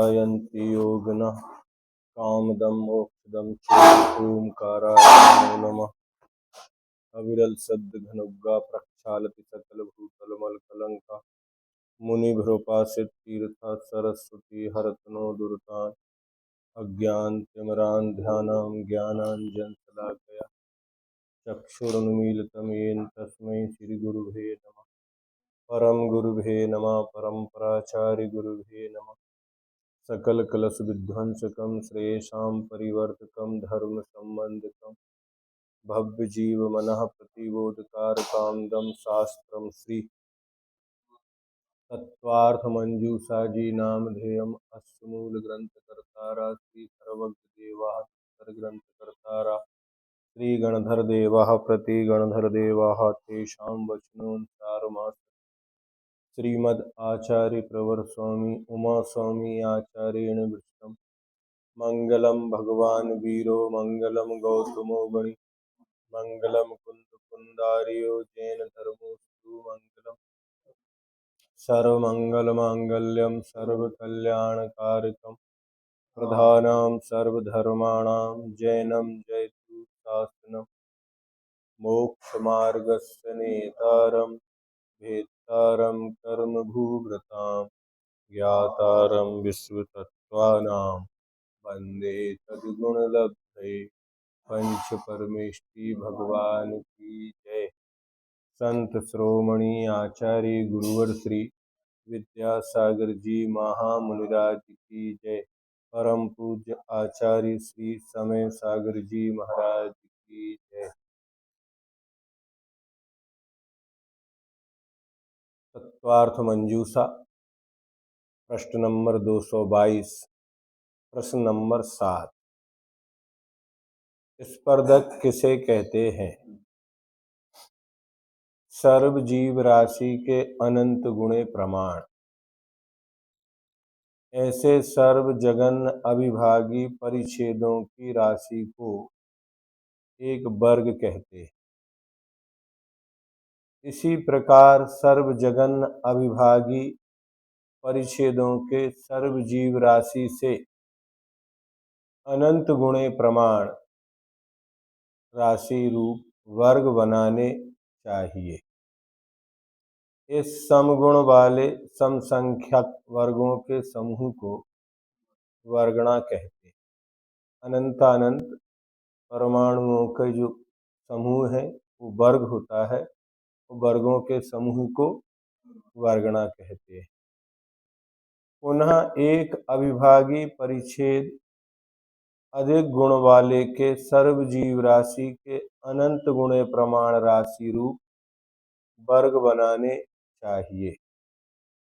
ध्यायन्ति योगिनः कामदं मोक्षदं च ओंकाराय नमो नमः। अविरल सद् घनुग्गा प्रक्षालति सकल भूतल मल कलंका मुनिभ्रोपासित तीर्थ सरस्वती हरतनो दुर्तान् अज्ञानतिमिरान् ध्यानां ज्ञानाञ्जनशलाकया चक्षुरुन्मीलितं येन तस्मै श्रीगुरुवे नमः। परम गुरुवे नमः। परम्पराचार्य गुरुवे नमः। सकल कलश विध्वंसकं श्रेयसां परिवर्तकं धर्म संबंधकं भव्य जीव मनः प्रतिबोधकारकां दम शास्त्रं श्री तत्वार्थमंजूषा जी नामधेयम् अस्य मूल ग्रंथ कर्तारा श्री सर्वज्ञ देवा ग्रंथ कर्तारा श्री गणधर देवा प्रति गणधर देवा तेषां वचनोन्सारमास श्रीमद् आचार्य प्रवर स्वामी उमा स्वामी आचार्येण वृष्टम मंगलम भगवान वीरो मंगलम गौतमो गणि मंगलम कुंद कुंदारियो जैन धर्मोस्तु मंगलम सर्वमंगलमांगल्यं सर्वकल्याणकारकं प्रधानं सर्वधर्माणां जैनं जयतु शासनं मोक्षमार्गस्य नेतारं भेत्तारं कर्मभूभृतां ज्ञातारं विश्वतत्त्वानां वन्दे तद्गुणलब्धये पंच परमेष्टि भगवान की जय। संत श्रोमणी आचार्य गुरुवर श्री विद्यासागर जी महामुनिराज की जय। परम पूज्य आचार्य श्री समय सागर जी महाराज की जय। तत्वार्थ मंजूषा प्रश्न नंबर 222। प्रश्न नंबर 7। स्पर्धक किसे कहते हैं? सर्व जीव राशि के अनंत गुणे प्रमाण। ऐसे सर्व जगन अविभागी परिच्छेदों की राशि को एक वर्ग कहते हैं। इसी प्रकार सर्व जगन अविभागी परिच्छेदों के सर्व जीव राशि से अनंत गुणे प्रमाण राशि रूप वर्ग बनाने चाहिए। इस समगुण वाले समसंख्यक वर्गों के समूह को वर्गणा कहते हैं। अनंतानंत परमाणुओं के जो समूह है वो वर्ग होता है, वो वर्गों के समूह को वर्गणा कहते हैं। पुनः एक अविभागी परिच्छेद अधिक गुण वाले के सर्व जीव राशि के अनंत गुणे प्रमाण राशि रूप वर्ग बनाने चाहिए।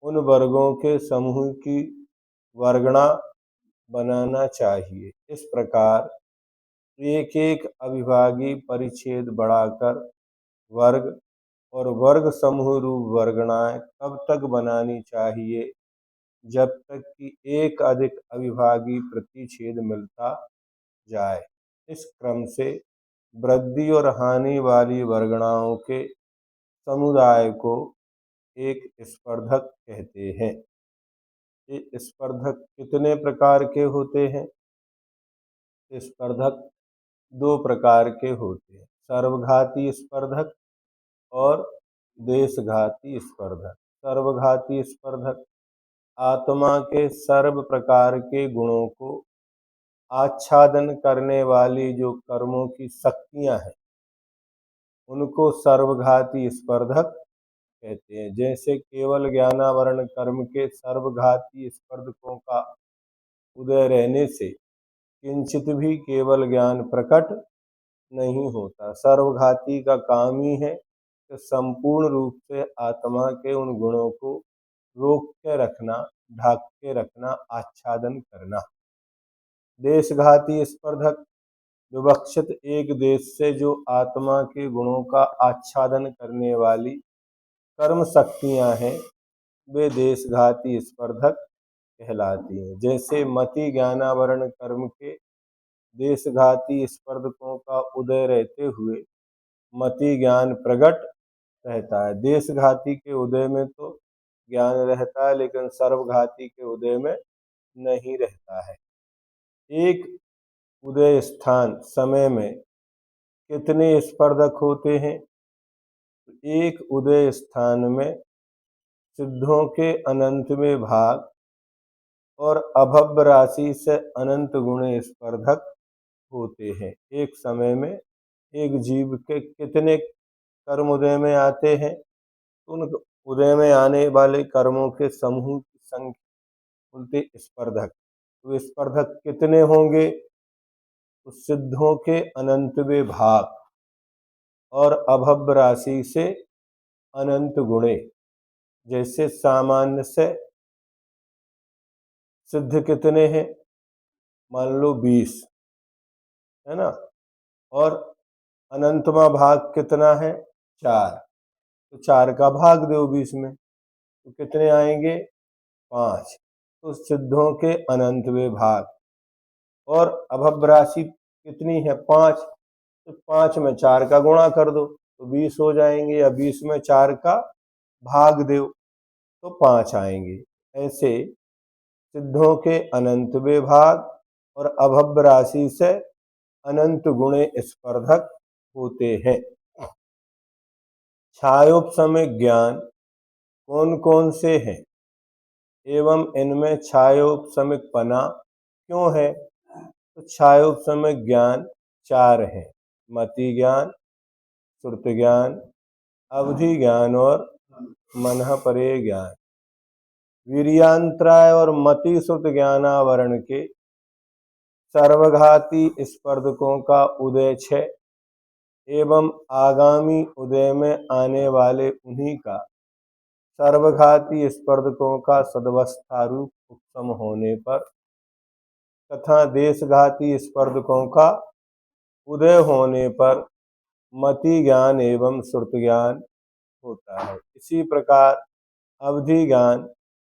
उन वर्गों के समूह की वर्गणा बनाना चाहिए। इस प्रकार एक एक अविभागी परिच्छेद बढ़ाकर वर्ग और वर्ग समूह रूप वर्गणाएं तब तक बनानी चाहिए जब तक कि एक अधिक अविभागी प्रतिच्छेद मिलता जाए। इस क्रम से वृद्धि और हानि वाली वर्गणाओं के समुदाय को एक स्पर्धक कहते हैं। ये स्पर्धक कितने प्रकार के होते हैं? स्पर्धक दो प्रकार के होते हैं, सर्वघाती स्पर्धक और देशघाती स्पर्धक। सर्वघाती स्पर्धक आत्मा के सर्व प्रकार के गुणों को आच्छादन करने वाली जो कर्मों की शक्तियां हैं उनको सर्वघाती स्पर्धक कहते हैं। जैसे केवल ज्ञानावरण कर्म के सर्वघाती स्पर्धकों का उदय रहने से किंचित भी केवल ज्ञान प्रकट नहीं होता। सर्वघाती का काम ही है कि संपूर्ण रूप से आत्मा के उन गुणों को रोक के रखना, ढाक के रखना, आच्छादन करना। देशघाती स्पर्धक विवक्षित एक देश से जो आत्मा के गुणों का आच्छादन करने वाली कर्म शक्तियां हैं वे देशघाती स्पर्धक कहलाती हैं। जैसे मति ज्ञानावरण कर्म के देशघाती स्पर्धकों का उदय रहते हुए मति ज्ञान प्रकट रहता है। देशघाती के उदय में तो ज्ञान रहता है लेकिन सर्वघाती के उदय में नहीं रहता है। एक उदय स्थान समय में कितने स्पर्धक होते हैं? एक उदय स्थान में सिद्धों के अनंतवें भाग और अभव्य राशि से अनंत गुणे स्पर्धक होते हैं। एक समय में एक जीव के कितने कर्म उदय में आते हैं? उन उदय में आने वाले कर्मों के समूह की संख्या बोलते स्पर्धक। तो स्पर्धक कितने होंगे? उस सिद्धों के अनंतवें भाग और अभव्य राशि से अनंत गुणे। जैसे सामान्य से सिद्ध कितने हैं? मान लो 20, है ना। और अनंतमा भाग कितना है? 4। तो 4 का भाग दो 20 में, तो कितने आएंगे? 5। तो सिद्धों के अनंतवें भाग और अभव्य राशि कितनी है? 5। तो 5 में 4 का गुणा कर दो तो 20 हो जाएंगे, या 20 में 4 का भाग दो तो 5 आएंगे। ऐसे सिद्धों के अनंतवें भाग और अभव्य राशि से अनंत गुणे स्पर्धक होते हैं। छायोपसमिक ज्ञान कौन कौन से हैं एवं इनमें छायोपसमिकपना क्यों है? तो छायोपसमिक ज्ञान 4 हैं। मति ज्ञान, श्रुत ज्ञान, अवधि ज्ञान और मनःपरे ज्ञान। वीर्यांतराय और मति श्रुत ज्ञानावरण के सर्वघाती स्पर्धकों का उदय 6 एवं आगामी उदय में आने वाले उन्हीं का सर्वघाती स्पर्धकों का सदवस्थारूप उपशम होने पर तथा देशघाती स्पर्धकों का उदय होने पर मति ज्ञान एवं श्रुत ज्ञान होता है। इसी प्रकार अवधि ज्ञान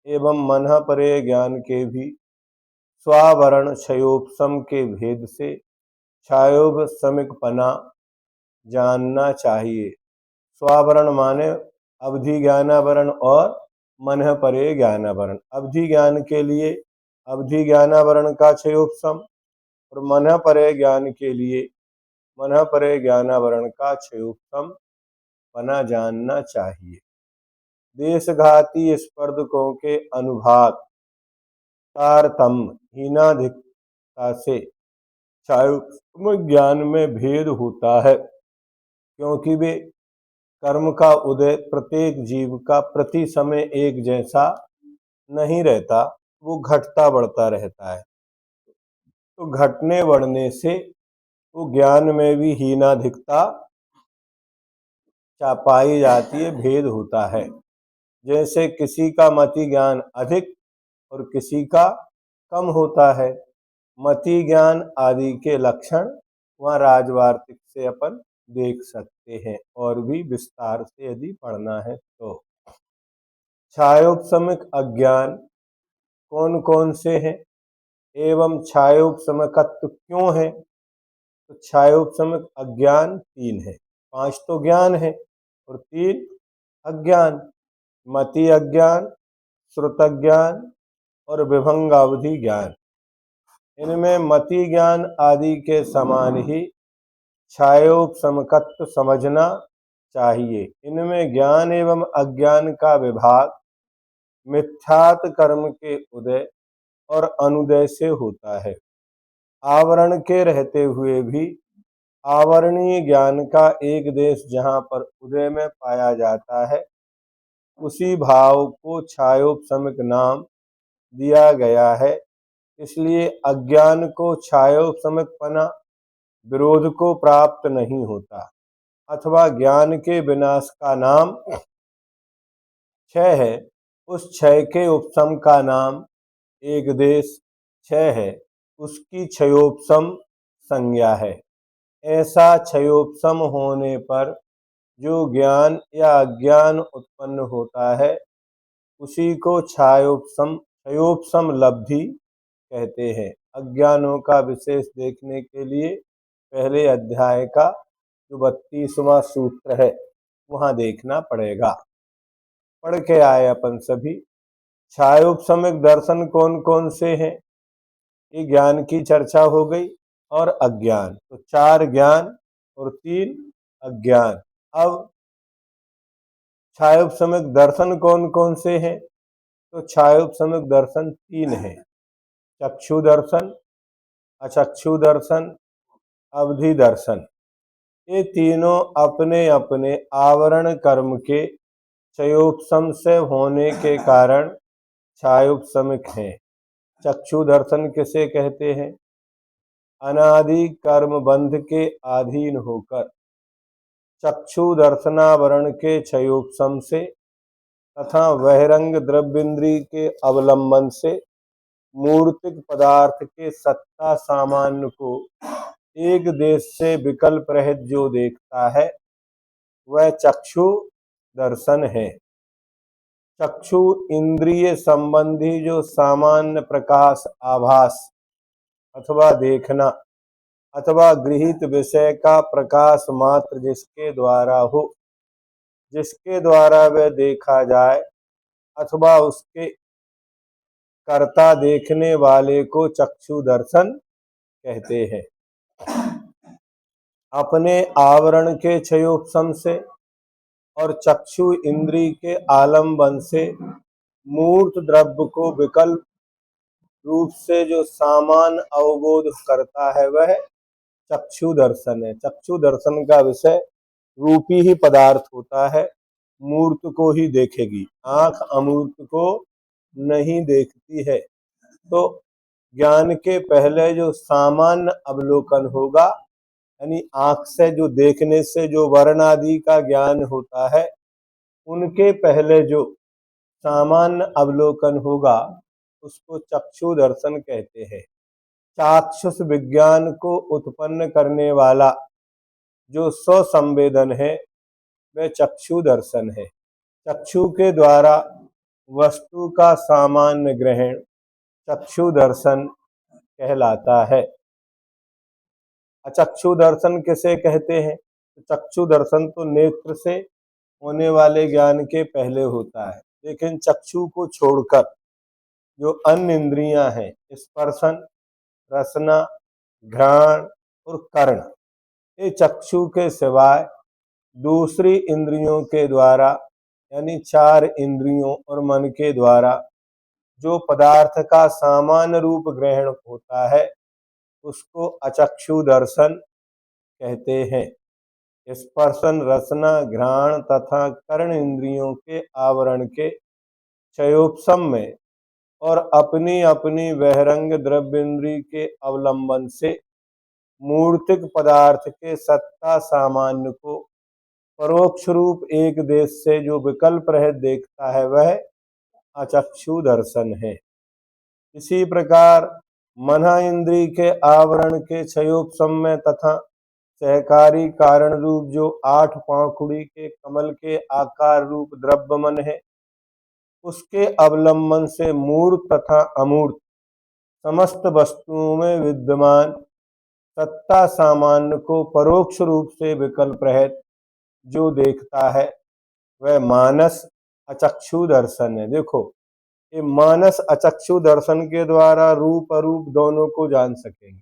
एवं मनःपरे ज्ञान के भी स्वावरण क्षयोपशम के भेद से छायोपशमिकपना जानना चाहिए। स्वावरण माने अवधि ज्ञानावरण और मनःपरे ज्ञानावरण। अवधि ज्ञान के लिए अवधि ज्ञानावरण का क्षयोपशम और मनःपरे ज्ञान के लिए मनःपरे ज्ञानावरण का क्षयोपशम पना जानना चाहिए। देशघाती स्पर्धकों के अनुभाग तारतम्य हीनाधिकता से छायोपम ज्ञान में भेद होता है, क्योंकि वे कर्म का उदय प्रत्येक जीव का प्रति समय एक जैसा नहीं रहता, वो घटता बढ़ता रहता है। तो घटने बढ़ने से वो ज्ञान में भी हीनाधिकता पाई जाती है, भेद होता है। जैसे किसी का मति ज्ञान अधिक और किसी का कम होता है। मति ज्ञान आदि के लक्षण वहाँ राजवार्तिक से अपन देख सकते हैं, और भी विस्तार से यदि पढ़ना है तो। छायोपशमिक अज्ञान कौन कौन से हैं एवं छायोपशमकत्व क्यों है? तो छायोपशमिक अज्ञान 3 है। 5 तो ज्ञान है और 3 अज्ञान। मति अज्ञान, श्रुत ज्ञान और विभंगावधि ज्ञान। इनमें मति ज्ञान आदि के समान ही छायोपशमकत्व समझना चाहिए। इनमें ज्ञान एवं अज्ञान का विभाग मिथ्यात कर्म के उदय और अनुदय से होता है। आवरण के रहते हुए भी आवरणीय ज्ञान का एक देश जहाँ पर उदय में पाया जाता है, उसी भाव को छायोपशमिक नाम दिया गया है। इसलिए अज्ञान को छायोपशमिकपना विरोध को प्राप्त नहीं होता, अथवा ज्ञान के विनाश का नाम क्षय है, उस क्षय के उपशम का नाम एक देश क्षय है, उसकी क्षयोपशम संज्ञा है। ऐसा क्षयोपशम होने पर जो ज्ञान या अज्ञान उत्पन्न होता है, उसी को क्षयोपशम लब्धि कहते हैं। अज्ञानों का विशेष देखने के लिए पहले अध्याय का जो 32वां सूत्र है वहां देखना पड़ेगा। पढ़ के आए अपन सभी। छायोपशमिक दर्शन कौन कौन से हैं? ये ज्ञान की चर्चा हो गई। और अज्ञान, तो 4 ज्ञान और 3 अज्ञान। अब छायोपशमिक दर्शन कौन कौन से हैं? तो छायोपशमिक दर्शन 3 हैं। चक्षु दर्शन, अचक्षु दर्शन, अवधि दर्शन। ये तीनों अपने अपने आवरण कर्म के क्षयोपशम से होने के कारण छायोपशमिक हैं। चक्षु दर्शन किसे कहते हैं? अनादि कर्म बंध के अधीन होकर चक्षु दर्शनावरण के क्षयोपशम से तथा बहिरंग द्रव्येंद्री के अवलंबन से मूर्तिक पदार्थ के सत्ता सामान्य को एक देश से विकल्प रहित जो देखता है वह चक्षु दर्शन है। चक्षु इंद्रिय संबंधी जो सामान्य प्रकाश, आभास अथवा देखना अथवा गृहीत विषय का प्रकाश मात्र जिसके द्वारा हो, जिसके द्वारा वह देखा जाए अथवा उसके कर्ता देखने वाले को चक्षु दर्शन कहते हैं। अपने आवरण के क्षयोपशम से और चक्षु इंद्री के आलंबन से मूर्त द्रव्य को विकल्प रूप से जो सामान अवबोध करता है वह चक्षु दर्शन है। चक्षु दर्शन का विषय रूपी ही पदार्थ होता है, मूर्त को ही देखेगी, आंख अमूर्त को नहीं देखती है। तो ज्ञान के पहले जो सामान्य अवलोकन होगा, यानी आंख से जो देखने से जो वर्ण आदि का ज्ञान होता है, उनके पहले जो सामान्य अवलोकन होगा उसको चक्षु दर्शन कहते हैं। चाक्षुष विज्ञान को उत्पन्न करने वाला जो स्वसंवेदन है वह चक्षु दर्शन है। चक्षु के द्वारा वस्तु का सामान्य ग्रहण चक्षु दर्शन कहलाता है। अचक्षु दर्शन किसे कहते हैं? चक्षु दर्शन तो नेत्र से होने वाले ज्ञान के पहले होता है, लेकिन चक्षु को छोड़कर जो अन्य इंद्रियां हैं, स्पर्शन, रसना, घ्राण और कर्ण, ये चक्षु के सिवाय दूसरी इंद्रियों के द्वारा, यानी 4 इंद्रियों और मन के द्वारा जो पदार्थ का सामान्य रूप ग्रहण होता है उसको अचक्षु दर्शन कहते हैं। स्पर्शन, रसना, घ्राण तथा कर्ण इंद्रियों के आवरण के क्षयोपशम में और अपनी अपनी बहिरंग द्रव्येंद्री के अवलंबन से मूर्तिक पदार्थ के सत्ता सामान्य को परोक्ष रूप एक देश से जो विकल्प रहित देखता है वह अचक्षु दर्शन है। इसी प्रकार मन इंद्री के आवरण के क्षयोपशम में तथा सहकारी कारण रूप जो 8 पांखुड़ी के कमल के आकार रूप द्रव्य मन है, उसके अवलंबन से मूर्त तथा अमूर्त समस्त वस्तुओं में विद्यमान सत्ता सामान्य को परोक्ष रूप से विकल्प रहित जो देखता है वह मानस अचक्षु दर्शन है। देखो, ये मानस अचक्षु दर्शन के द्वारा रूप अरूप दोनों को जान सकेंगे,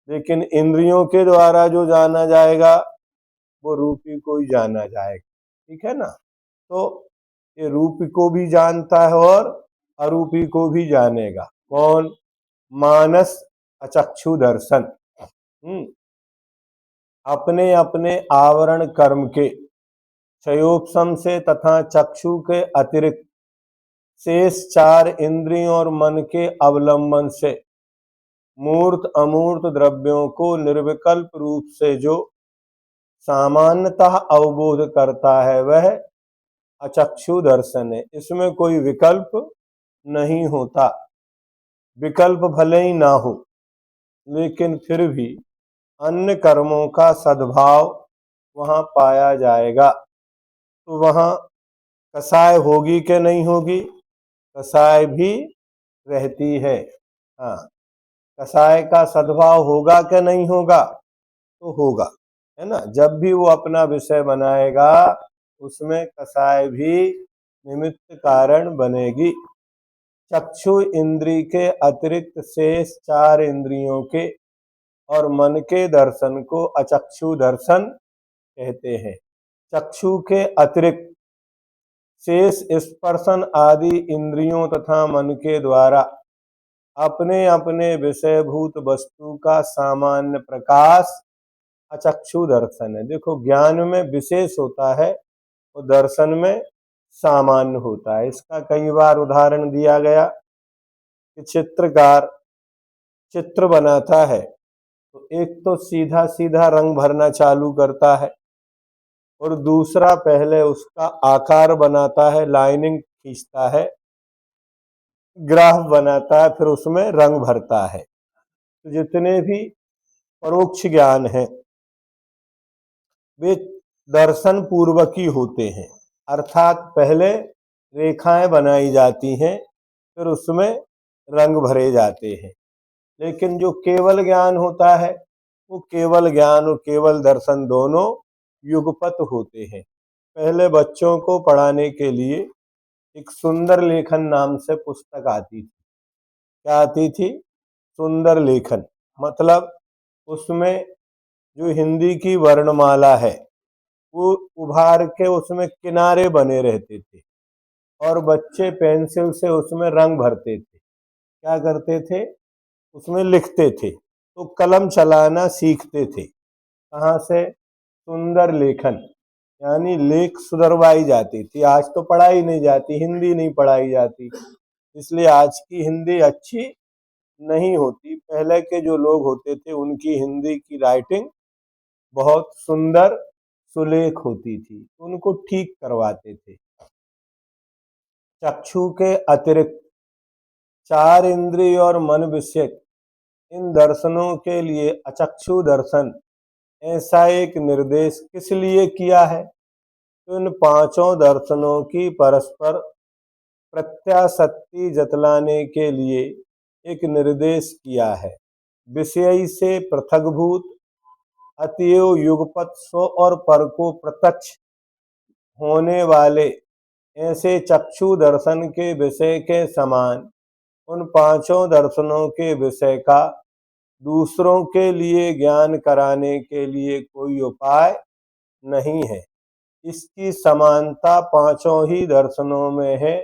लेकिन इंद्रियों के द्वारा जो जाना जाएगा वो रूपी को ही जाना जाएगा। ठीक है ना? तो ये रूपी को भी जानता है और अरूपी को भी जानेगा। कौन? मानस अचक्षु दर्शन। अपने अपने आवरण कर्म के क्षयोपशम से तथा चक्षु के अतिरिक्त शेष 4 इंद्रियों और मन के अवलंबन से मूर्त अमूर्त द्रव्यों को निर्विकल्प रूप से जो सामान्यतः अवबोध करता है वह अचक्षु दर्शन है। इसमें कोई विकल्प नहीं होता। विकल्प भले ही ना हो, लेकिन फिर भी अन्य कर्मों का सद्भाव वहां पाया जाएगा। तो वहां कसाय होगी कि नहीं होगी? कसाय भी रहती है। हाँ, कसाय का सद्भाव होगा कि नहीं होगा? तो होगा, है ना? जब भी वो अपना विषय बनाएगा उसमें कसाय भी निमित्त कारण बनेगी। चक्षु इंद्री के अतिरिक्त शेष 4 इंद्रियों के और मन के दर्शन को अचक्षु दर्शन कहते हैं। चक्षु के अतिरिक्त शेष स्पर्शन आदि इंद्रियों तथा मन के द्वारा अपने अपने विषयभूत वस्तु का सामान्य प्रकाश अचक्षु दर्शन है। देखो, ज्ञान में विशेष होता है और दर्शन में सामान्य होता है। इसका कई बार उदाहरण दिया गया कि चित्रकार चित्र बनाता है तो एक तो सीधा सीधा रंग भरना चालू करता है और दूसरा पहले उसका आकार बनाता है, लाइनिंग खींचता है, ग्राफ बनाता है, फिर उसमें रंग भरता है। तो जितने भी परोक्ष ज्ञान हैं वे दर्शन पूर्वक ही होते हैं, अर्थात पहले रेखाएं बनाई जाती हैं फिर उसमें रंग भरे जाते हैं। लेकिन जो केवल ज्ञान होता है वो केवल ज्ञान और केवल दर्शन दोनों युगपत होते हैं। पहले बच्चों को पढ़ाने के लिए एक सुंदर लेखन नाम से पुस्तक आती थी। क्या आती थी? सुंदर लेखन। मतलब उसमें जो हिंदी की वर्णमाला है वो उभार के उसमें किनारे बने रहते थे और बच्चे पेंसिल से उसमें रंग भरते थे। क्या करते थे? उसमें लिखते थे, तो कलम चलाना सीखते थे। कहाँ से? सुंदर लेखन, यानी लेख सुधरवाई जाती थी। आज तो पढ़ाई नहीं जाती, हिंदी नहीं पढ़ाई जाती, इसलिए आज की हिंदी अच्छी नहीं होती। पहले के जो लोग होते थे उनकी हिंदी की राइटिंग बहुत सुंदर सुलेख होती थी, उनको ठीक करवाते थे। चक्षु के अतिरिक्त 4 इंद्रिय और मन विषयक इन दर्शनों के लिए अचक्षु दर्शन ऐसा एक निर्देश किस लिए किया है? तो इन 5 दर्शनों की परस्पर प्रत्यासत्ति जतलाने के लिए एक निर्देश किया है। विषय से पृथकभूत अतएव युगपत स्व और पर को प्रत्यक्ष होने वाले ऐसे चक्षु दर्शन के विषय के समान उन 5 दर्शनों के विषय का दूसरों के लिए ज्ञान कराने के लिए कोई उपाय नहीं है। इसकी समानता 5 ही दर्शनों में है,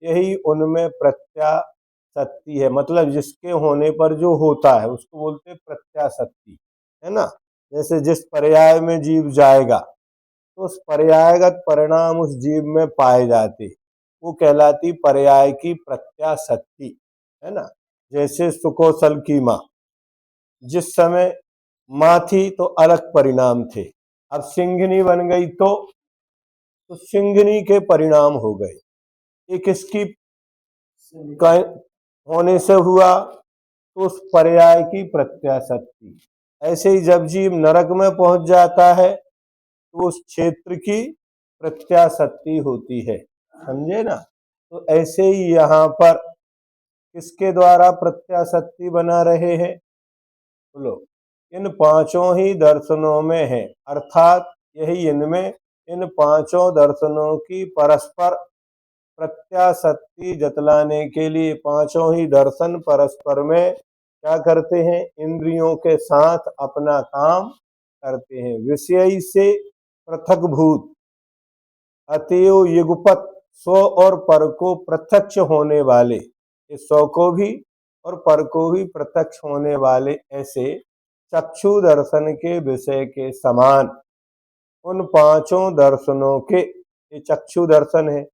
यही उनमें प्रत्यासत्ति है। मतलब जिसके होने पर जो होता है उसको बोलते प्रत्यासत्ति, है ना। जैसे जिस पर्याय में जीव जाएगा तो उस पर्यायगत परिणाम उस जीव में पाए जाते, वो कहलाती पर्याय की प्रत्यासत्ति, है ना। जैसे सुकौशल की माँ जिस समय माँ थी तो अलग परिणाम थे, अब सिंघनी बन गई तो सिंघनी के परिणाम हो गए। ये किसकी होने से हुआ? तो उस पर्याय की प्रत्यासत्ति। ऐसे ही जब जीव नरक में पहुंच जाता है तो उस क्षेत्र की प्रत्यासत्ति होती है, समझे ना। तो ऐसे ही यहाँ पर किसके द्वारा प्रत्यासत्ति बना रहे हैं? बोलो, इन 5 ही दर्शनों में है, अर्थात यही इनमें इन 5 दर्शनों की परस्पर प्रत्यासत्ति जतलाने के लिए 5 ही दर्शन परस्पर में क्या करते हैं? इंद्रियों के साथ अपना काम करते हैं। विषय से पृथकभूत अतएव युगपत स्व और पर को प्रत्यक्ष होने वाले, इस स्व को भी और पर को भी प्रत्यक्ष होने वाले ऐसे चक्षु दर्शन के विषय के समान उन 5 दर्शनों के, ये चक्षु दर्शन है,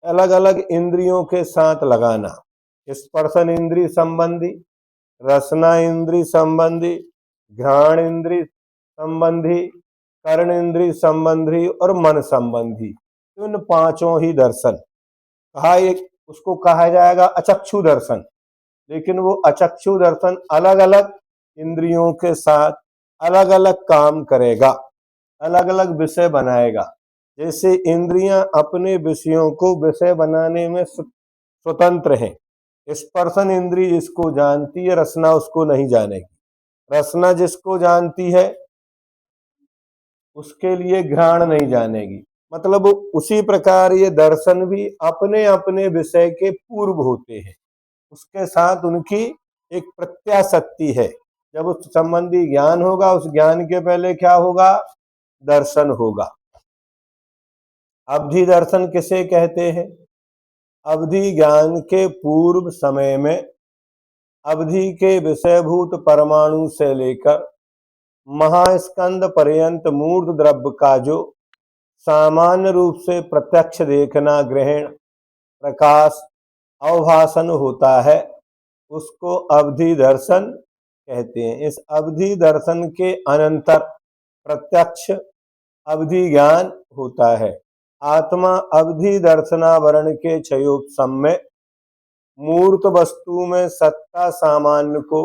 अलग अलग इंद्रियों के साथ लगाना। स्पर्शन इंद्रिय संबंधी, रसना इंद्रिय संबंधी, घ्राण इंद्रिय संबंधी, कर्ण इंद्रिय संबंधी और मन संबंधी, इन 5 ही दर्शन कहा। एक उसको कहा जाएगा अचक्षु दर्शन, लेकिन वो अचक्षु दर्शन अलग अलग इंद्रियों के साथ अलग अलग काम करेगा, अलग अलग विषय बनाएगा। जैसे इंद्रियां अपने विषयों को विषय बनाने में स्वतंत्र हैं। स्पर्शन इंद्रिय जिसको जानती है, रसना उसको नहीं जानेगी। रसना जिसको जानती है उसके लिए घ्राण नहीं जानेगी, मतलब उसी प्रकार ये दर्शन भी अपने अपने विषय के पूर्व होते हैं, उसके साथ उनकी एक प्रत्याशक्ति है। जब उस संबंधी ज्ञान होगा, उस ज्ञान के पहले क्या होगा? दर्शन होगा। अवधि दर्शन किसे कहते हैं? अवधि ज्ञान के पूर्व समय में अवधि के विषयभूत परमाणु से लेकर महास्कंद पर्यंत मूर्त द्रव्य का जो सामान्य रूप से प्रत्यक्ष देखना, ग्रहण, प्रकाश, अवभाषण होता है, उसको अवधि दर्शन कहते हैं। इस अवधि दर्शन के अनंतर प्रत्यक्ष अवधि ज्ञान होता है। आत्मा अवधि दर्शनावरण के क्षयोपशम मूर्त वस्तु में सत्ता सामान्य को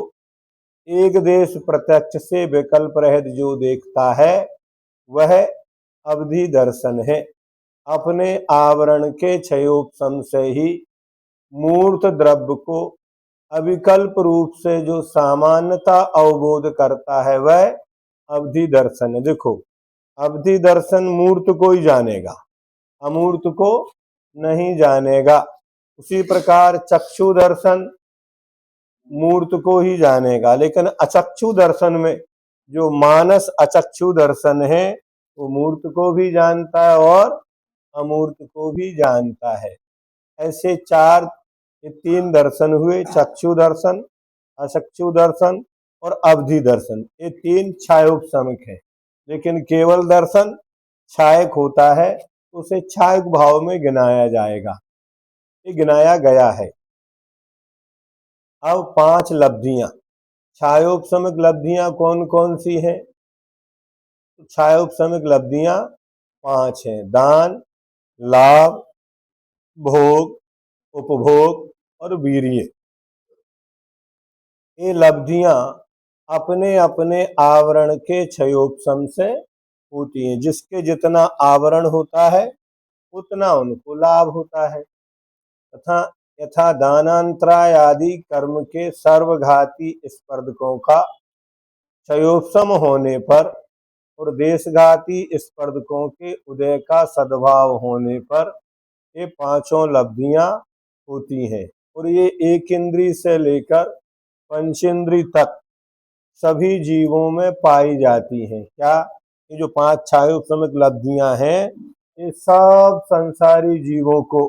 एक देश प्रत्यक्ष से विकल्प रहित जो देखता है, वह अवधि दर्शन है। अपने आवरण के क्षयोपशम से ही मूर्त द्रव्य को अविकल्प रूप से जो सामान्यता अवबोध करता है, वह अवधि दर्शन है। देखो, अवधि दर्शन मूर्त को ही जानेगा, अमूर्त को नहीं जानेगा। उसी प्रकार चक्षु दर्शन मूर्त को ही जानेगा, लेकिन अचक्षु दर्शन में जो मानस अचक्षु दर्शन है, वो मूर्त को भी जानता है और अमूर्त को भी जानता है। ऐसे ये तीन दर्शन हुए, चक्षु दर्शन, अचक्षु दर्शन और अवधि दर्शन। ये तीन छायोपशमिक है, लेकिन केवल दर्शन छायक होता है, उसे छायक भाव में गिनाया जाएगा, ये गिनाया गया है। अब 5 लब्धियां, छायोपशमिक लब्धियां कौन कौन सी हैं? तो छायोपशमिक लब्धियां 5 हैं: दान, लाभ, भोग, उपभोग और वीर्य। ये लब्धियां अपने अपने आवरण के क्षयोपशम से होती हैं। जिसके जितना आवरण होता है, उतना उनको लाभ होता है। तथा यथा दानांतराय आदि कर्म के सर्वघाती स्पर्धकों का क्षयोपशम होने पर और देशघाती स्पर्धकों के उदय का सद्भाव होने पर ये पांचों लब्धियां होती हैं। और ये एक इंद्री से लेकर पंचेंद्री तक सभी जीवों में पाई जाती हैं। क्या? ये जो 5 छायोपशमिक लब्धियां हैं, ये सब संसारी जीवों को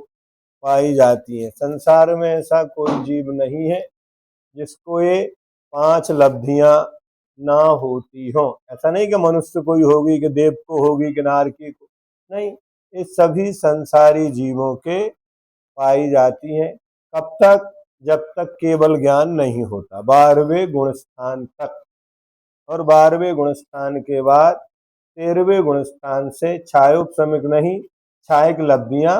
पाई जाती हैं। संसार में ऐसा कोई जीव नहीं है जिसको ये 5 लब्धियां ना होती हो। ऐसा नहीं कि मनुष्य कोई होगी, कि देव को होगी, कि नारकी को, नहीं, ये सभी संसारी जीवों के पाई जाती हैं। कब तक? जब तक केवल ज्ञान नहीं होता, 12वें गुण स्थान तक। और 12वें गुण स्थान के बाद 13वें गुण स्थान से छायोपशमिक नहीं, छायक लब्धियां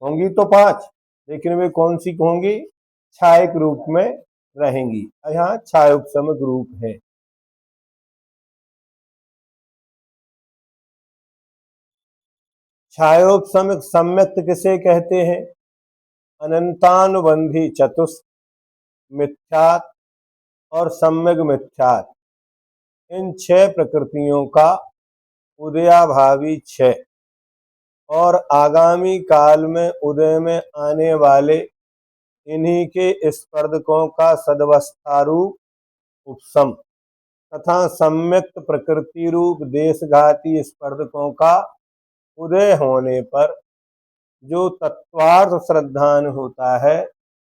होंगी तो 5, लेकिन वे कौन सी होंगी? छायक रूप में रहेंगी। यहाँ छायोपशमिक रूप है। छायोपशमिक सम्यक्त किसे कहते हैं? अनंतानुबंधी चतुष्क, मिथ्यात् और सम्यक मिथ्यात्, इन 6 प्रकृतियों का उदयाभावी 6 और आगामी काल में उदय में आने वाले इन्हीं के स्पर्धकों का सदवस्थारूप उपशम तथा सम्यक्त प्रकृति रूप देशघाती स्पर्धकों का उदय होने पर जो तत्वार्थ श्रद्धान होता है,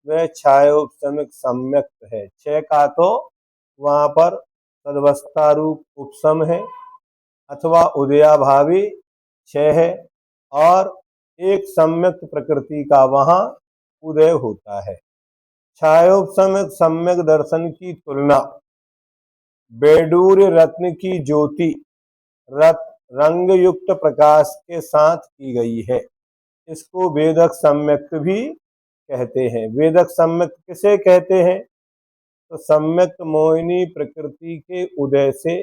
वह छायोपशमिक सम्यक्त है। 6 का तो वहां पर सदवस्था रूप उपशम है अथवा उदयाभावी 6 है, और एक सम्यक्त प्रकृति का वहां उदय होता है। छायोपशमिक सम्यक दर्शन की तुलना बेडूर्य रत्न की ज्योति रंग युक्त प्रकाश के साथ की गई है। इसको वेदक सम्यक्त भी कहते हैं। वेदक सम्यक्त किसे कहते हैं? तो सम्यक्त मोहिनी प्रकृति के उदय से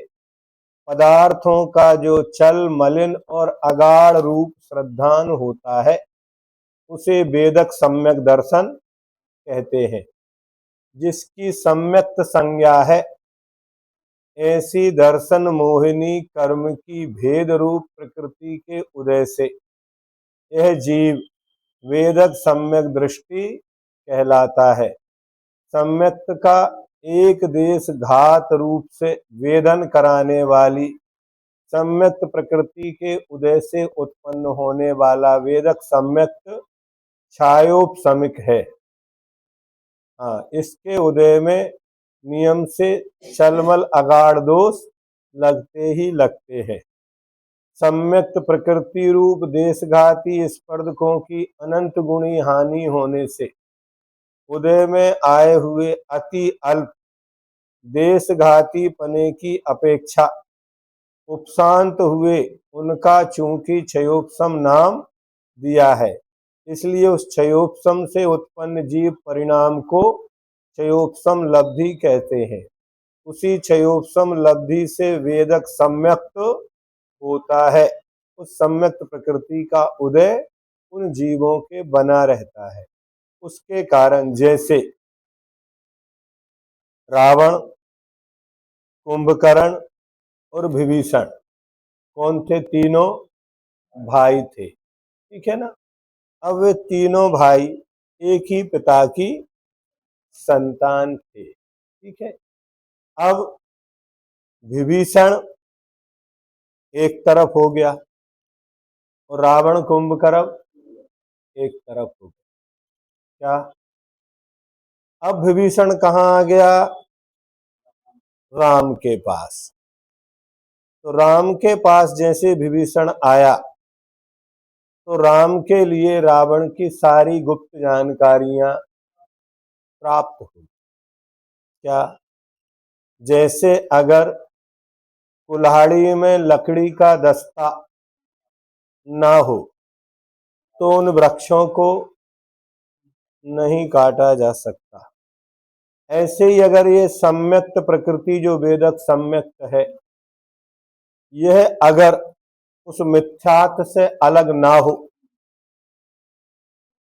पदार्थों का जो चल, मलिन और अगाढ़ रूप श्रद्धान होता है, उसे वेदक सम्यक दर्शन कहते हैं। जिसकी सम्यक्त संज्ञा है, ऐसी दर्शन मोहिनी कर्म की भेद रूप प्रकृति के उदय से यह जीव वेदक सम्यक दृष्टि कहलाता है। सम्यक्त का एक देश घात रूप से वेदन कराने वाली सम्यक्त प्रकृति के उदय से उत्पन्न होने वाला वेदक सम्यक्त छायोपशमिक है। हाँ, इसके उदय में नियम से चलमल अगाढ़ दोष लगते ही लगते हैं। सम्यक्त प्रकृति रूप देशघाती स्पर्धकों की अनंत गुणी हानि होने से उदय में आए हुए अति अल्प देशघाती पने की अपेक्षा उपशांत हुए उनका चूंकि क्षयोपशम नाम दिया है, इसलिए उस क्षयोपशम से उत्पन्न जीव परिणाम को क्षयोपशम लब्धि कहते हैं। उसी क्षयोपशम लब्धि से वेदक सम्यक्त होता है। उस सम्यक्त प्रकृति का उदय उन जीवों के बना रहता है। उसके कारण जैसे रावण, कुंभकर्ण और विभीषण कौन थे? तीनों भाई थे, ठीक है ना। अब वे तीनों भाई एक ही पिता की संतान थे, ठीक है। अब विभीषण एक तरफ हो गया और रावण कुंभकर्ण एक तरफ हो गया। क्या? अब विभीषण कहाँ आ गया? राम के पास। तो राम के पास जैसे विभीषण आया तो राम के लिए रावण की सारी गुप्त जानकारियां प्राप्त हुई। क्या? जैसे अगर कुल्हाड़ी में लकड़ी का दस्ता ना हो तो उन वृक्षों को नहीं काटा जा सकता। ऐसे ही अगर ये सम्यक्त प्रकृति जो वेदक सम्यक्त है, यह अगर उस मिथ्यात्व से अलग ना हो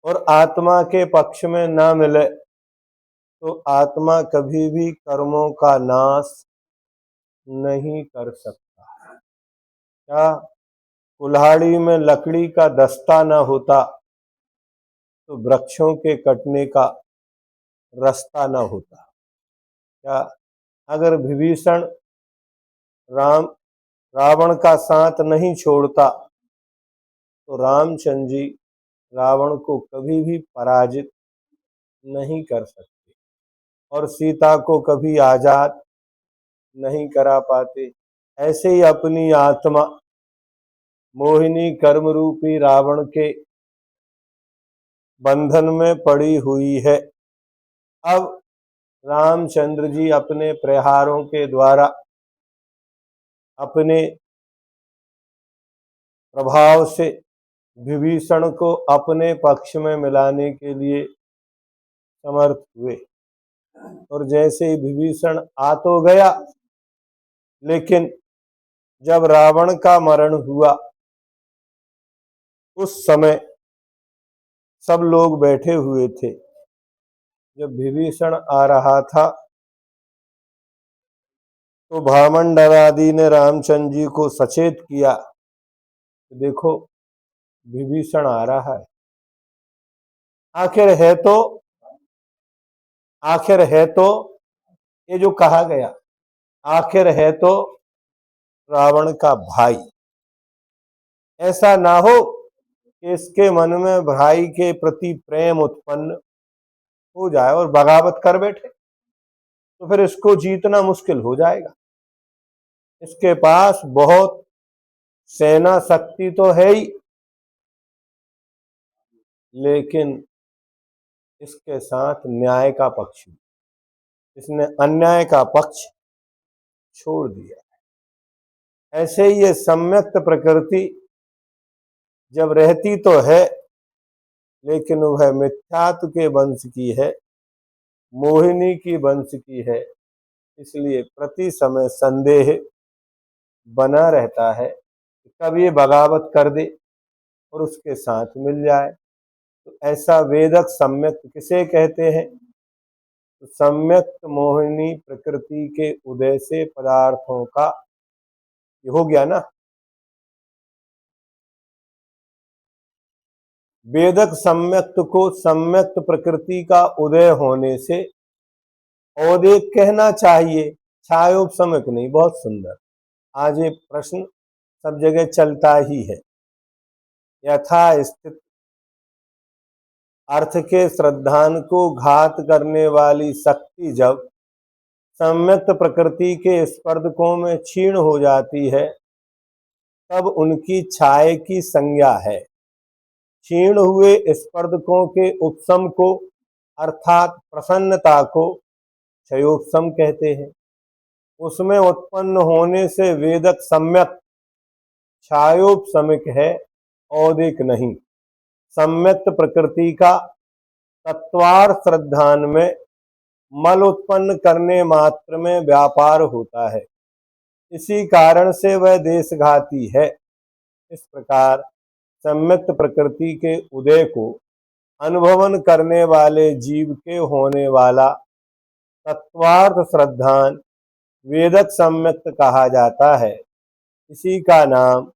और आत्मा के पक्ष में ना मिले तो आत्मा कभी भी कर्मों का नाश नहीं कर सकता। क्या? कुल्हाड़ी में लकड़ी का दस्ता ना होता तो वृक्षों के कटने का रास्ता ना होता। क्या? अगर विभीषण राम रावण का साथ नहीं छोड़ता तो रामचंद्र जी रावण को कभी भी पराजित नहीं कर सकते और सीता को कभी आजाद नहीं करा पाते। ऐसे ही अपनी आत्मा मोहिनी कर्म रूपी रावण के बंधन में पड़ी हुई है। अब रामचंद्र जी अपने प्रहारों के द्वारा अपने प्रभाव से विभीषण को अपने पक्ष में मिलाने के लिए समर्थ हुए। और जैसे ही विभीषण आ तो गया, लेकिन जब रावण का मरण हुआ उस समय सब लोग बैठे हुए थे। जब विभीषण आ रहा था तो भामंडर आदि ने रामचंद्र जी को सचेत किया, देखो विभीषण आ रहा है। आखिर है तो ये जो कहा गया, आखिर है तो रावण का भाई। ऐसा ना हो कि इसके मन में भाई के प्रति प्रेम उत्पन्न हो जाए और बगावत कर बैठे, तो फिर इसको जीतना मुश्किल हो जाएगा। इसके पास बहुत सेना शक्ति तो है ही, लेकिन इसके साथ न्याय का पक्ष, इसने अन्याय का पक्ष छोड़ दिया। ऐसे ही ये सम्यक्त प्रकृति जब रहती तो है, लेकिन वह मिथ्यात्व के वंश की है, मोहिनी की वंश की है। इसलिए प्रति समय संदेह बना रहता है कि कब ये बगावत कर दे और उसके साथ मिल जाए। तो ऐसा वेदक सम्यक्त किसे कहते हैं? तो सम्यक्त मोहिनी प्रकृति के उदय से पदार्थों का, ये हो गया ना। वेदक सम्यक्त को सम्यक्त प्रकृति का उदय होने से औदेक कहना चाहिए, छायोपशमक नहीं। बहुत सुंदर। आज ये प्रश्न सब जगह चलता ही है। यथा स्थित अर्थ के श्रद्धान को घात करने वाली शक्ति जब सम्यक्त प्रकृति के स्पर्धकों में क्षीण हो जाती है, तब उनकी छाया की संज्ञा है। क्षीण हुए स्पर्धकों के उपशम को अर्थात प्रसन्नता को क्षयोपशम कहते हैं। उसमें उत्पन्न होने से वेदक सम्यक छायोपशमिक है, औदिक नहीं। सम्यक्त प्रकृति का तत्वार्थ श्रद्धान में मल उत्पन्न करने मात्र में व्यापार होता है, इसी कारण से वह देशघाती है। इस प्रकार सम्यक्त प्रकृति के उदय को अनुभवन करने वाले जीव के होने वाला तत्वार्थ श्रद्धान वेदक सम्यक्त कहा जाता है। इसी का नाम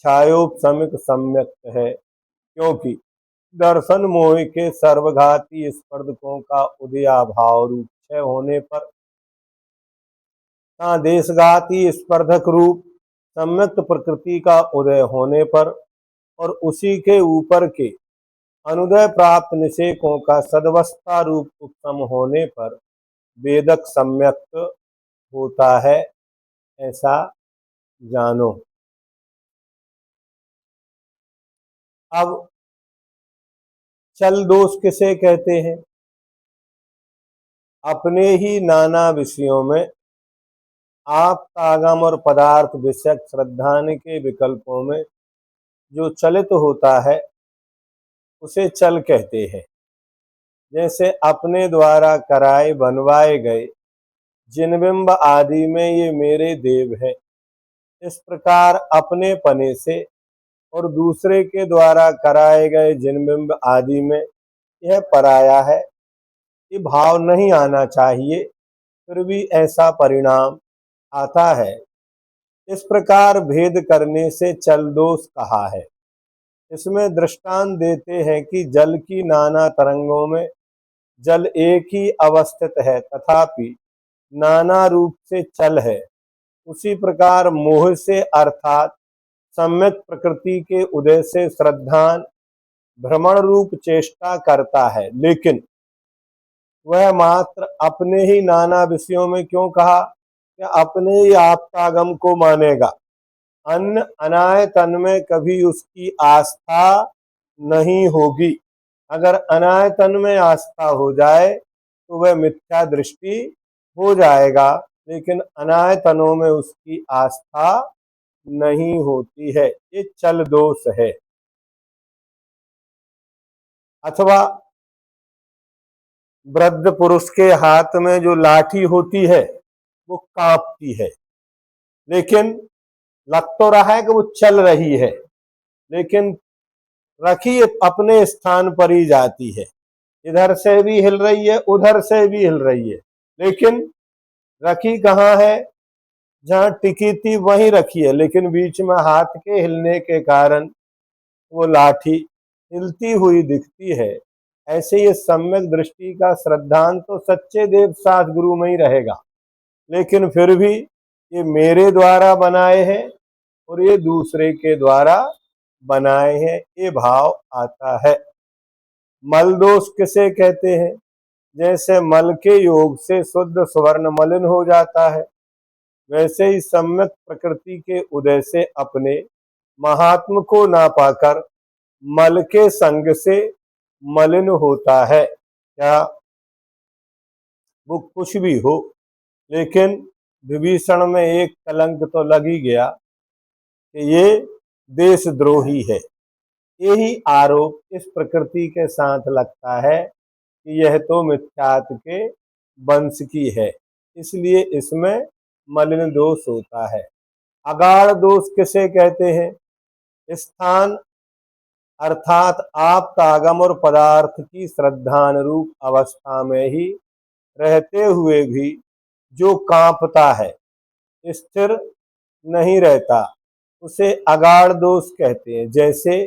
छायोपशमिक सम्यक्त है, क्योंकि दर्शन मोह के सर्वघाती स्पर्धकों का उदयाभाव रूप क्षय होने पर देशघाती स्पर्धक रूप सम्यक्त प्रकृति का उदय होने पर और उसी के ऊपर के अनुदय प्राप्त निषेकों का सदवस्था रूप उपशम होने पर वेदक सम्यक्त होता है, ऐसा जानो। अब चल दोष किसे कहते हैं? अपने ही नाना विषयों में आप आगम और पदार्थ विषयक श्रद्धान के विकल्पों में जो चलित होता है उसे चल कहते हैं। जैसे अपने द्वारा कराए बनवाए गए जिनबिंब आदि में ये मेरे देव हैं, इस प्रकार अपने पने से और दूसरे के द्वारा कराए गए जिनबिंब आदि में यह पराया है, ये भाव नहीं आना चाहिए, फिर भी ऐसा परिणाम आता है। इस प्रकार भेद करने से चल दोष कहा है। इसमें दृष्टांत देते हैं कि जल की नाना तरंगों में जल एक ही अवस्थित है, तथापि नाना रूप से चल है। उसी प्रकार मोह से अर्थात सम्यक प्रकृति के उदय से श्रद्धान भ्रमण रूप चेष्टा करता है, लेकिन वह मात्र अपने ही नाना विषयों में क्यों कहा कि अपने ही आप्तागम को मानेगा, अन्य अनायतन में कभी उसकी आस्था नहीं होगी। अगर अनायतन में आस्था हो जाए तो वह मिथ्या दृष्टि हो जाएगा, लेकिन अनायतनों में उसकी आस्था नहीं होती है। ये चल दोष है। अथवा वृद्ध पुरुष के हाथ में जो लाठी होती है वो कांपती है, लेकिन लग तो रहा है कि वो चल रही है, लेकिन रखी अपने स्थान पर ही जाती है। इधर से भी हिल रही है, उधर से भी हिल रही है, लेकिन रखी कहाँ है? जहां टिकी थी वहीं रखी है, लेकिन बीच में हाथ के हिलने के कारण वो लाठी हिलती हुई दिखती है। ऐसे ये सम्यक दृष्टि का श्रद्धांत तो सच्चे देव साथ गुरु में ही रहेगा, लेकिन फिर भी ये मेरे द्वारा बनाए हैं और ये दूसरे के द्वारा बनाए हैं, ये भाव आता है। मल दोष किसे कहते हैं? जैसे मल के योग से शुद्ध स्वर्ण मलिन हो जाता है, वैसे ही सम्यक प्रकृति के उदय से अपने महात्म को ना पाकर मल के संग से मलिन होता है। क्या वो कुछ भी हो, लेकिन विभीषण में एक कलंक तो लग ही गया कि ये देशद्रोही है। यही आरोप इस प्रकृति के साथ लगता है कि यह तो मिथ्यात्व के वंश की है, इसलिए इसमें मलिन दोष होता है। अगाढ़ दोष किसे कहते हैं? स्थान अर्थात आप आगम और पदार्थ की श्रद्धान रूप अवस्था में ही रहते हुए भी जो कांपता है, स्थिर नहीं रहता, उसे अगाढ़ दोष कहते हैं। जैसे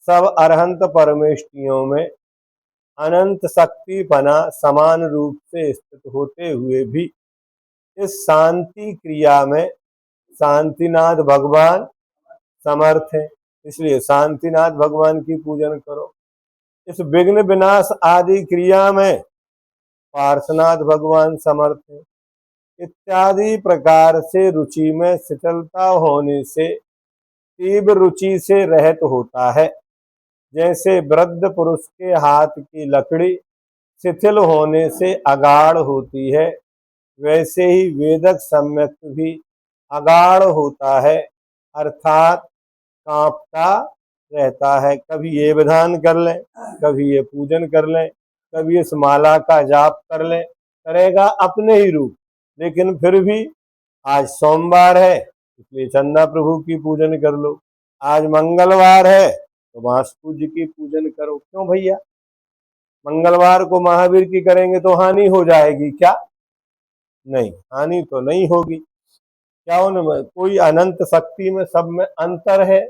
सब अरहंत परमेष्टियों में अनंत शक्तिपना समान रूप से स्थित होते हुए भी इस शांति क्रिया में शांतिनाथ भगवान समर्थ है। इसलिए शांतिनाथ भगवान की पूजन करो। इस विघ्न विनाश आदि क्रिया में पार्श्वनाथ भगवान समर्थ है। इत्यादि प्रकार से रुचि में शिथिलता होने से तीव्र रुचि से रहित होता है। जैसे वृद्ध पुरुष के हाथ की लकड़ी शिथिल होने से अगाढ़ होती है, वैसे ही वेदक सम्यक भी अगाढ़ होता है, अर्थात कांपता रहता है। कभी ये विधान कर लें, कभी ये पूजन कर लें, कभी इस माला का जाप कर लें, करेगा अपने ही रूप। लेकिन फिर भी आज सोमवार है इसलिए चंदा प्रभु की पूजन कर लो, आज मंगलवार है तो वास्तु जी की पूजन करो। क्यों भैया, मंगलवार को महावीर की करेंगे तो हानि हो जाएगी क्या? नहीं, हानि तो नहीं होगी। क्या उनमें कोई अनंत शक्ति में सब में अंतर है?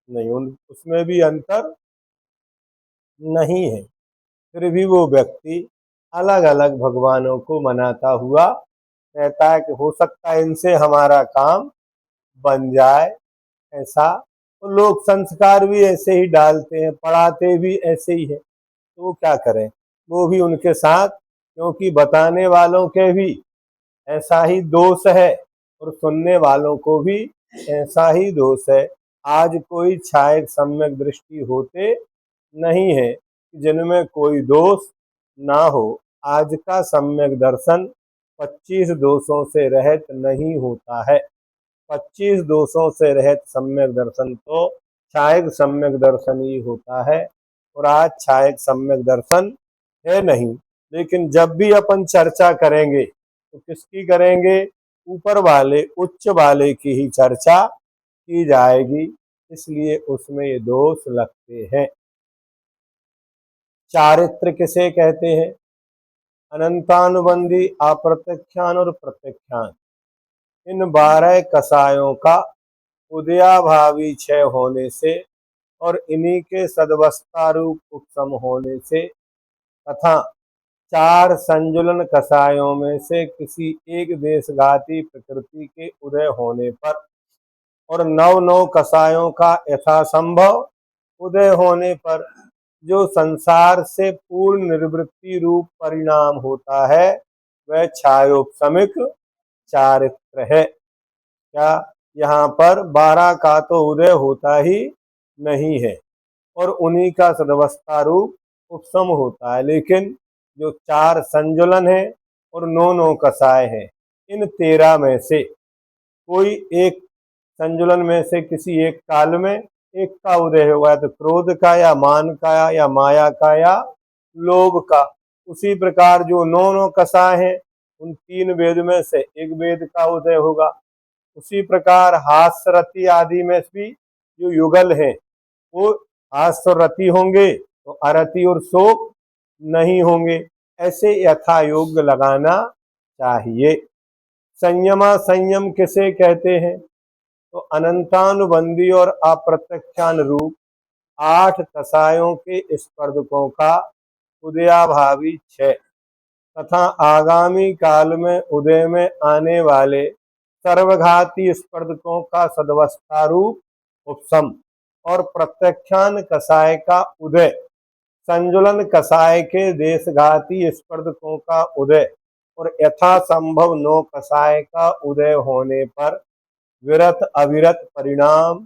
नहीं, उसमें भी अंतर नहीं है। फिर भी वो व्यक्ति अलग अलग भगवानों को मनाता हुआ कहता है कि हो सकता है इनसे हमारा काम बन जाए। ऐसा तो लोग संस्कार भी ऐसे ही डालते हैं, पढ़ाते भी ऐसे ही है, तो वो क्या करें, वो भी उनके साथ, क्योंकि बताने वालों के भी ऐसा ही दोष है और सुनने वालों को भी ऐसा ही दोष है। आज कोई छाया सम्यक दृष्टि होते नहीं है जिनमें कोई दोष ना हो। आज का सम्यक दर्शन 25 दोषों से रहित नहीं होता है। 25 दोषों से रहित सम्यक दर्शन तो छायक सम्यक दर्शन ही होता है, और आज छायक सम्यक दर्शन है नहीं। लेकिन जब भी अपन चर्चा करेंगे तो किसकी करेंगे? ऊपर वाले उच्च वाले की ही चर्चा की जाएगी, इसलिए उसमें ये दोष लगते हैं। चारित्र किसे कहते हैं? अनंतानुबंधी, अप्रत्यक्षान और प्रत्यक्षान, इन 12 कसायों का उदयाभावी क्षय होने से और इन्हीं के सदवस्था रूप उपशम होने से तथा 4 संजुलन कसायों में से किसी एक देशघाती प्रकृति के उदय होने पर और 9 कसायों का यथासंभव उदय होने पर जो संसार से पूर्ण निर्वृत्ति रूप परिणाम होता है वह छायोपशमिक चारित्र है। क्या यहाँ पर 12 का तो उदय होता ही नहीं है और उन्हीं का सदवस्था रूप उपशम होता है, लेकिन जो 4 संजुलन है और 9 कसाय है, इन 13 में से कोई एक संजुलन में से किसी एक काल में एक का उदय होगा, तो क्रोध का या मान का या माया का या लोभ का। उसी प्रकार जो 9 कसाय हैं उन 3 वेद में से एक वेद का उदय होगा। उसी प्रकार हास्य रति आदि में भी जो युगल है वो हास्य और रति होंगे तो अरति और शोक नहीं होंगे। ऐसे यथा योग लगाना चाहिए। संयमा संयम किसे कहते हैं? तो अनंतानुबंधी और अप्रत्यक्षानुरूप 8 कसायों के स्पर्धकों का उदयाभावी क्षय तथा आगामी काल में उदय में आने वाले सर्वघाती स्पर्धकों का सदवस्था रूप उपशम और प्रत्यक्षान कसाय का उदय, संजुलन कसाय के देशघाती स्पर्धकों का उदय और यथासंभव 9 कसाय का उदय होने पर विरत अविरत परिणाम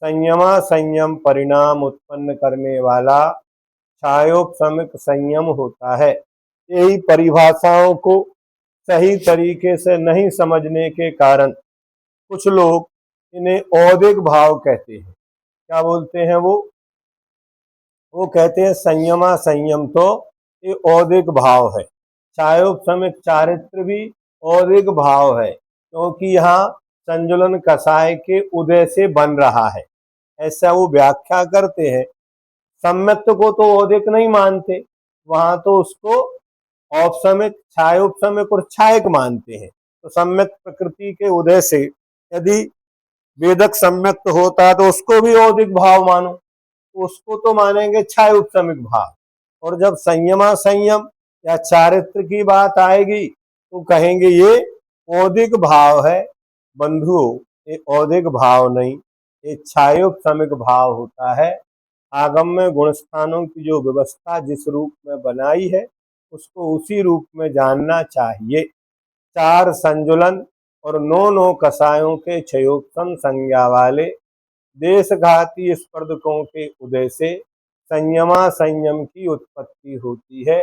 संयमा संयम परिणाम उत्पन्न करने वाला छायोपशमिक संयम होता है। यही परिभाषाओं को सही तरीके से नहीं समझने के कारण कुछ लोग इन्हें औदिक भाव कहते हैं। क्या बोलते हैं वो कहते हैं संयमा संयम तो ये औदिक भाव है, छायोपशमिक चारित्र भी औदिक भाव है, क्योंकि यहाँ संजुलन कसाय के उदय से बन रहा है, ऐसा वो व्याख्या करते हैं। सम्यक्त को तो औदिक नहीं मानते, वहां तो उसको औपशमिक, छायोपशमिक और छायक मानते हैं। तो सम्यक प्रकृति के उदय से यदि वेदक सम्यक्त होता है तो उसको भी औदिक भाव मानो। उसको तो मानेंगे क्षय उपशमिक भाव। और जब संयमा संयम या चारित्र की बात आएगी तो कहेंगे ये औदिक भाव है। बंधुओं, ये औदिक भाव नहीं, ये क्षयोपशमिक भाव होता है। आगम में गुण स्थानों की जो व्यवस्था जिस रूप में बनाई है उसको उसी रूप में जानना चाहिए। चार संजुलन और नौ नौ कसायों के क्षयोपम संज्ञा वाले देशघाती स्पर्धकों के उदय से संयमा संयम की उत्पत्ति होती है।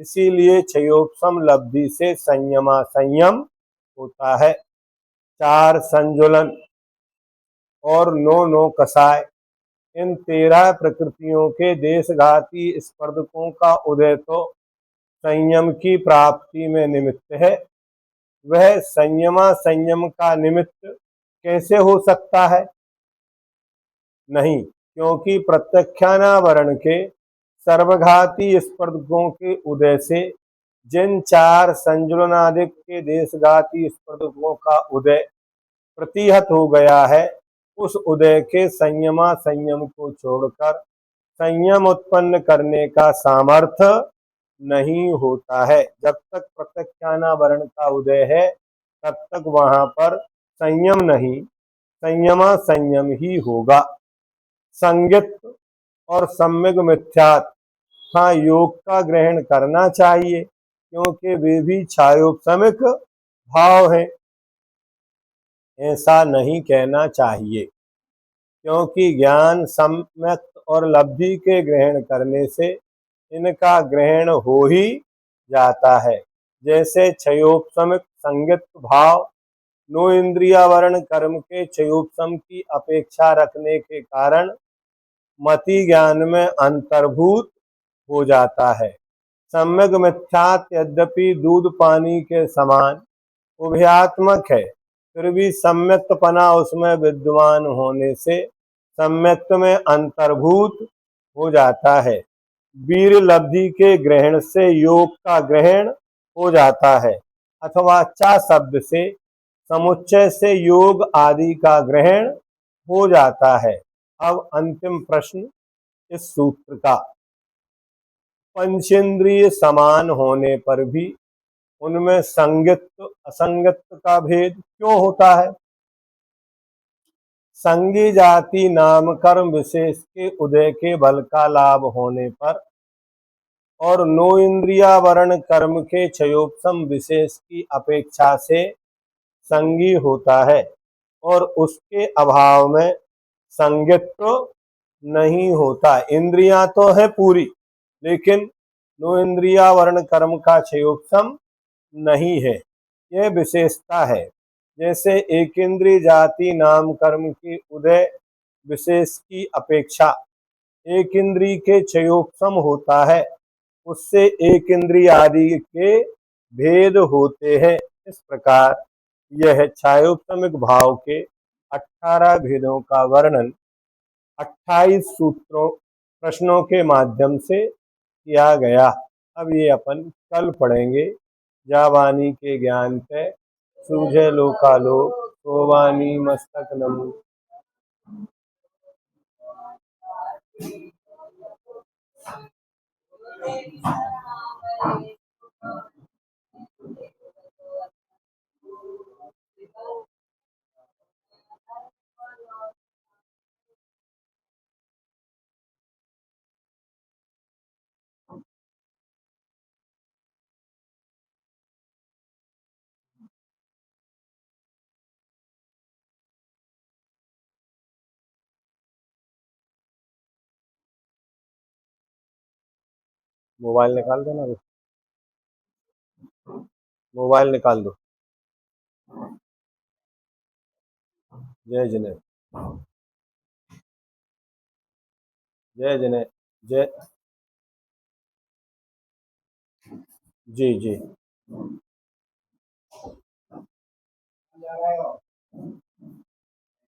इसीलिए क्षयोपम लब्धि से संयमा संयम होता है। चार संजुलन और नौ नौ कसाय, इन 13 प्रकृतियों के देशघाती स्पर्धकों का उदय तो संयम की प्राप्ति में निमित्त है। वह संयमा संयम का निमित्त कैसे हो सकता है? नहीं, क्योंकि प्रत्यक्षानावरण के सर्वघाती स्पर्धकों के उदय से जिन चार संजुलनादिक के देशघाती स्पर्धकों का उदय प्रतिहत हो गया है, उस उदय के संयमा संयम को छोड़कर संयम उत्पन्न करने का सामर्थ्य नहीं होता है। जब तक प्रत्यक्षानावरण का उदय है तब तक वहां पर संयम नहीं, संयमा संयम ही होगा। संगित और सम्यक मिथ्यात्व, हाँ, योग का ग्रहण करना चाहिए क्योंकि वे भी छायोपशमिक भाव हैं। ऐसा नहीं कहना चाहिए क्योंकि ज्ञान सम्यक और लब्धि के ग्रहण करने से इनका ग्रहण हो ही जाता है। जैसे क्षयोपशमिक संगित भाव नो इंद्रियावरण कर्म के क्षयोपशम की अपेक्षा रखने के कारण मति ज्ञान में अंतर्भूत हो जाता है। सम्यक मिथ्यात् यद्यपि दूध पानी के समान उभयात्मक है, फिर भी सम्यक्तपना उसमें विद्यमान होने से सम्यक्त में अंतर्भूत हो जाता है। वीर लब्धि के ग्रहण से योग का ग्रहण हो जाता है, अथवा चा शब्द से समुच्चय से योग आदि का ग्रहण हो जाता है। अब अंतिम प्रश्न इस सूत्र का, पंचेंद्रिय समान होने पर भी उनमें संगित्व असंगित्व का भेद क्यों होता है? संगी जाति नाम कर्म विशेष के उदय के बल का लाभ होने पर और नो इंद्रियावरण कर्म के क्षयोपशम विशेष की अपेक्षा से संगी होता है और उसके अभाव में संगित्व नहीं होता। इंद्रियां तो है पूरी, लेकिन नो इंद्रियावरण कर्म का क्षयोपशम नहीं है, यह विशेषता है। जैसे एक इंद्रिय जाति नाम कर्म के उदय विशेष की अपेक्षा एक इंद्रिय के क्षयोपशम होता है, उससे एक इंद्रिय आदि के भेद होते हैं। इस प्रकार यह छायोपशमिक भाव के 18 भेदों का वर्णन 28 सूत्रों प्रश्नों के माध्यम से किया गया। अब ये अपन कल पढ़ेंगे। जावानी के ज्ञान पे सूझे लोकालोक, सोवानी मस्तक नमु। मोबाइल निकाल दो ना, मोबाइल निकाल दो। जय जिने, जय जिने, जय। जी जी।